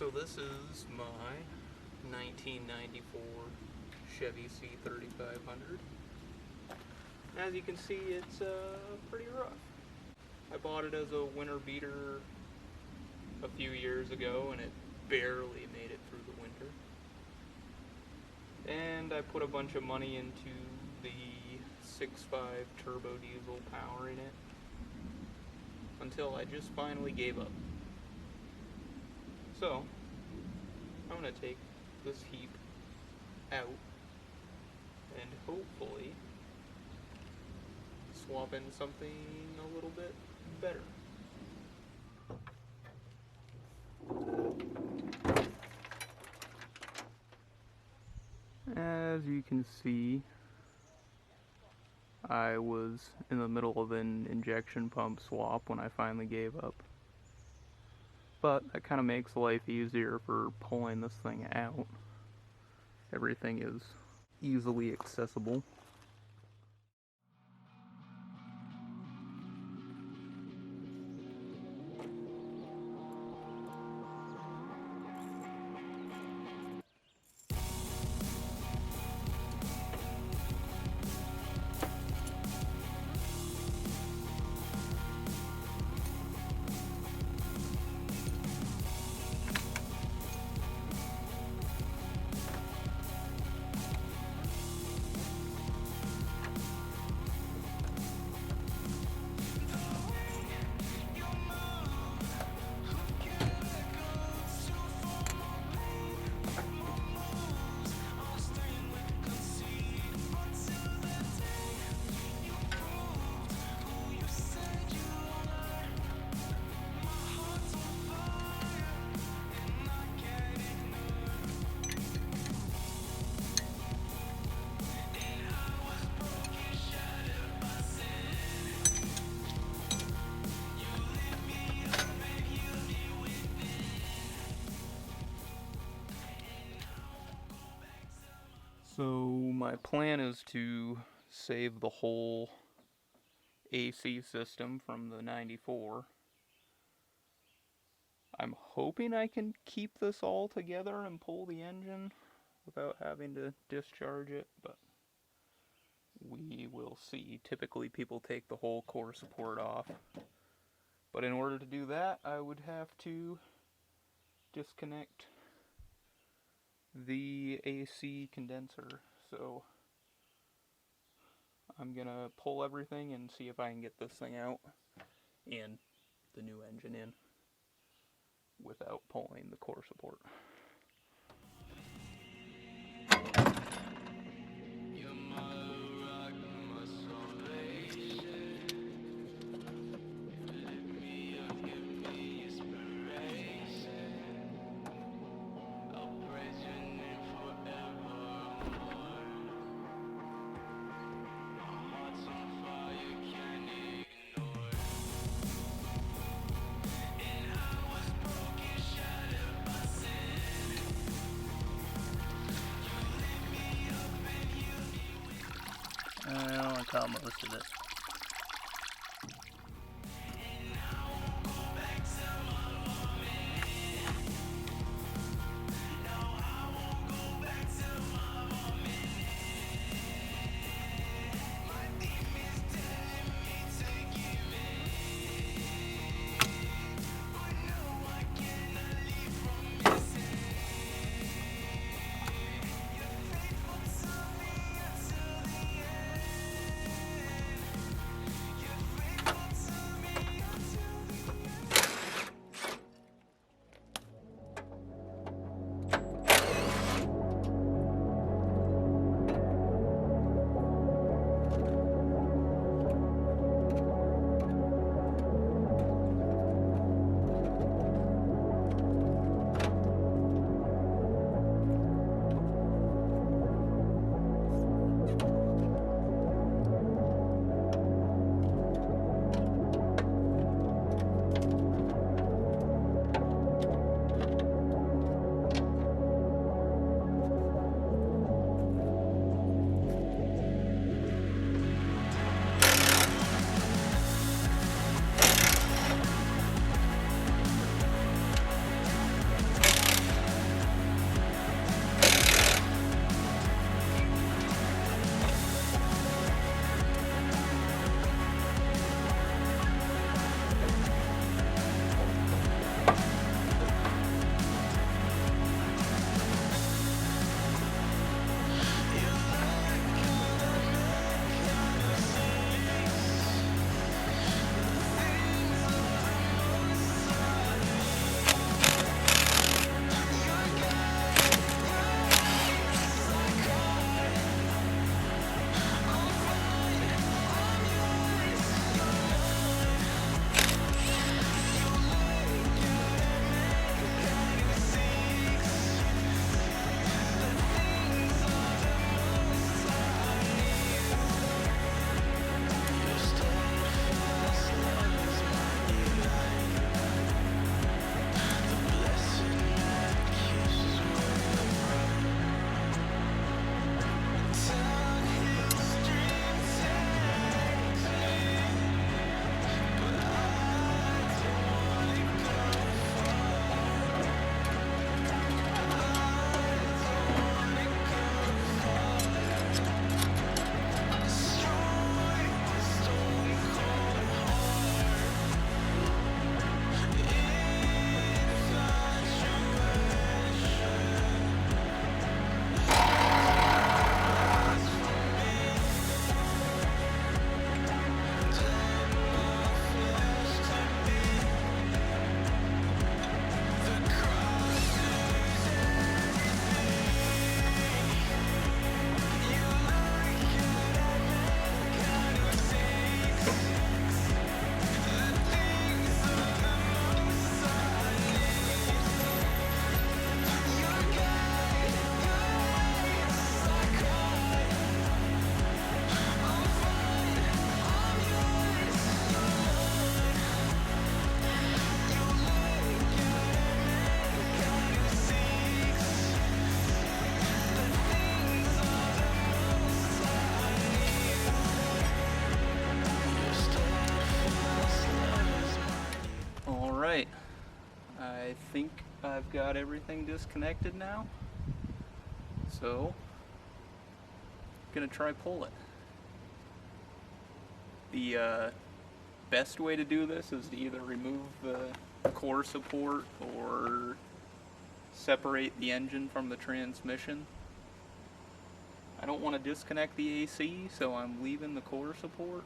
So this is my 1994 Chevy C3500. As you can see, it's pretty rough. I bought it as a winter beater a few years ago and it barely made it through the winter. And I put a bunch of money into the 6.5 turbo diesel powering it until I just finally gave up. So, I'm going to take this heap out and hopefully swap in something a little bit better. As you can see, I was in the middle of an injection pump swap when I finally gave up. But that kind of makes life easier for pulling this thing out. Everything is easily accessible. So my plan is to save the whole AC system from the 94. I'm hoping I can keep this all together and pull the engine without having to discharge it, but we will see. Typically people take the whole core support off, but in order to do that I would have to disconnect the AC condenser. So I'm gonna pull everything and see if I can get this thing out and the new engine in without pulling the core support. Well, I caught most of it. I think I've got everything disconnected now. So, gonna try pull it. The best way to do this is to either remove the core support or separate the engine from the transmission. I don't want to disconnect the AC, so I'm leaving the core support.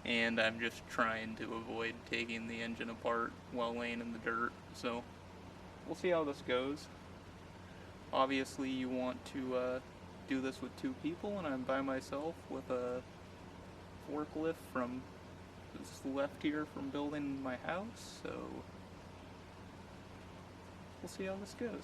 And I'm just trying to avoid taking the engine apart while laying in the dirt, so we'll see how this goes. Obviously you want to do this with 2 people, and I'm by myself with a forklift from this left here from building my house, so we'll see how this goes.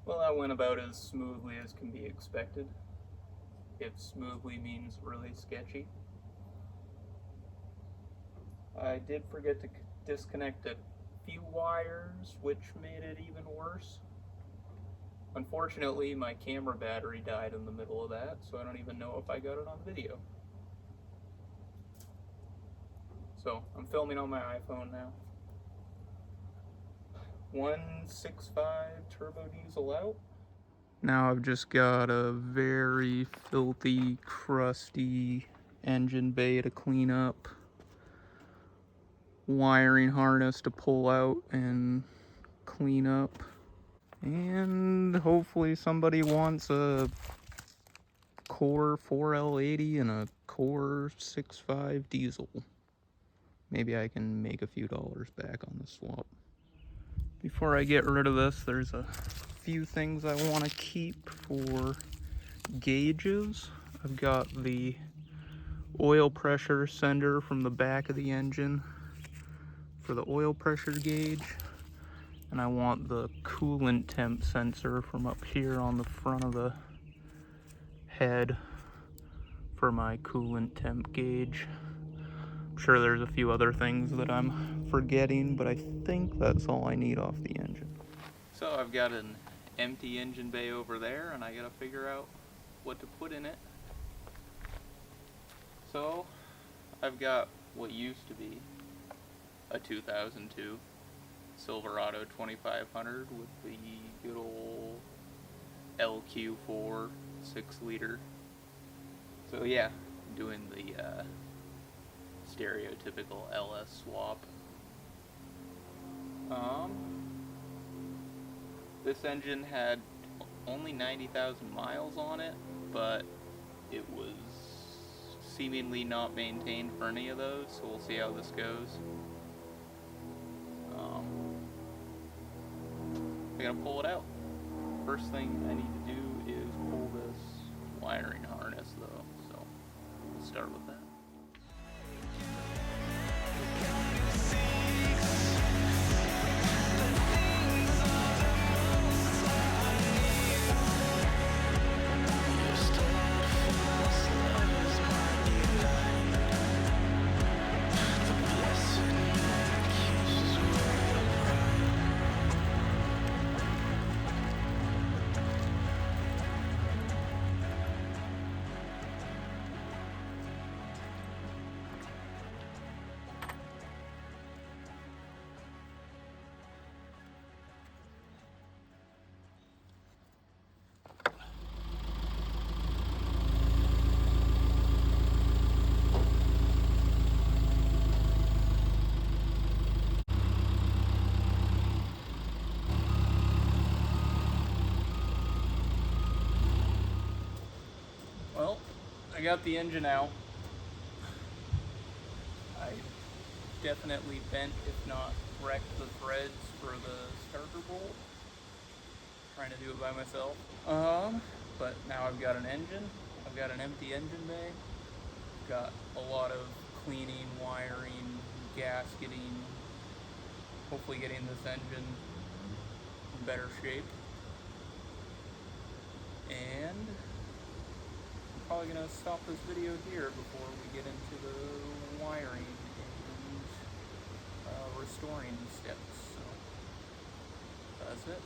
Well, that went about as smoothly as can be expected. If smoothly means really sketchy. I did forget to disconnect a few wires, which made it even worse. Unfortunately, my camera battery died in the middle of that, so I don't even know if I got it on video. So, I'm filming on my iPhone now. 1.65 turbo diesel out. Now I've just got a very filthy, crusty engine bay to clean up, wiring harness to pull out and clean up, and hopefully somebody wants a Core 4L80 and a Core 6.5 diesel. Maybe I can make a few dollars back on the swap. Before I get rid of this, there's a few things I want to keep for gauges. I've got the oil pressure sender from the back of the engine for the oil pressure gauge, and I want the coolant temp sensor from up here on the front of the head for my coolant temp gauge. I'm sure there's a few other things that I'm forgetting, but I think that's all I need off the engine. So I've got an empty engine bay over there, and I gotta figure out what to put in it. So I've got what used to be a 2002 Silverado 2500 with the good old LQ4 6-liter. So yeah, doing the stereotypical LS swap. This engine had only 90,000 miles on it, but it was seemingly not maintained for any of those, so we'll see how this goes. I gotta pull it out. First thing I need to do is pull this wiring harness though, so we'll start with that. I got the engine out. I definitely bent, if not wrecked, the threads for the starter bolt. Trying to do it by myself. But now I've got an engine. I've got an empty engine bay. Got a lot of cleaning, wiring, gasketing. Hopefully getting this engine in better shape. And I'm probably going to stop this video here before we get into the wiring and restoring steps. So that's it.